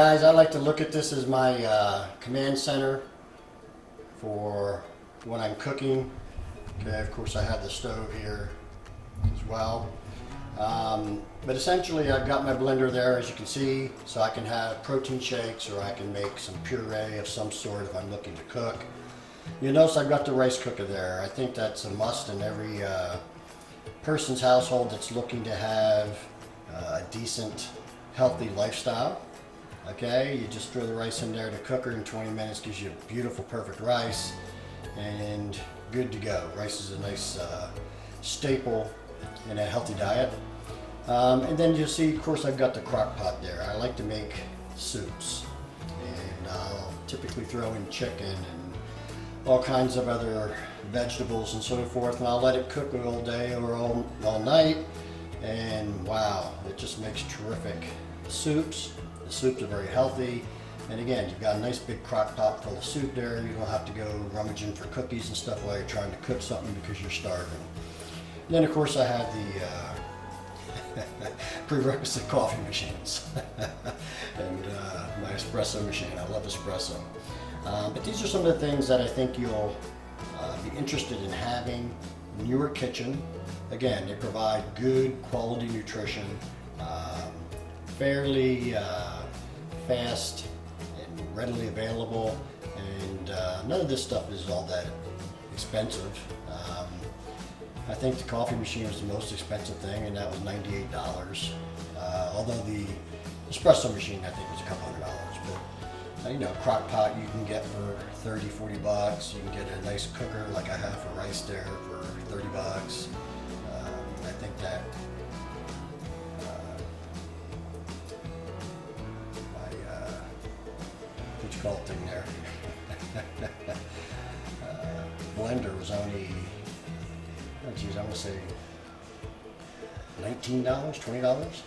guys, I like to look at this as my command center for when I'm cooking. Okay, of course I have the stove here as well. But essentially I've got my blender there, as you can see, so I can have protein shakes or I can make some puree of some sort if I'm looking to cook. You'll notice I've got the rice cooker there. I think that's a must in every person's household that's looking to have a decent, healthy lifestyle. Okay, you just throw the rice in there, the cooker in 20 minutes gives you beautiful, perfect rice, and good to go. Rice is a nice staple in a healthy diet. And then you'll see, of course, I've got the crock pot there. I like to make soups, and I'll typically throw in chicken and all kinds of other vegetables and so forth, and I'll let it cook all day or all night, and wow, it just makes terrific soups. The soups are very healthy, and again, you've got a nice big crock pot full of soup there. You don't have to go rummaging for cookies and stuff while you're trying to cook something because you're starving. And then of course I have the prerequisite coffee machines and my espresso machine. I love espresso. But these are some of the things that I think you'll be interested in having in your kitchen. Again, they provide good quality nutrition, fairly fast and readily available, and none of this stuff is all that expensive. I think the coffee machine was the most expensive thing, and that was $98. Although the espresso machine I think was a couple $100. But you know, crock pot you can get for 30, 40 bucks. You can get a nice cooker like I have for rice there for 30 bucks. I think that what you call it thing there, blender was only, oh geez, I'm gonna say $19, $20.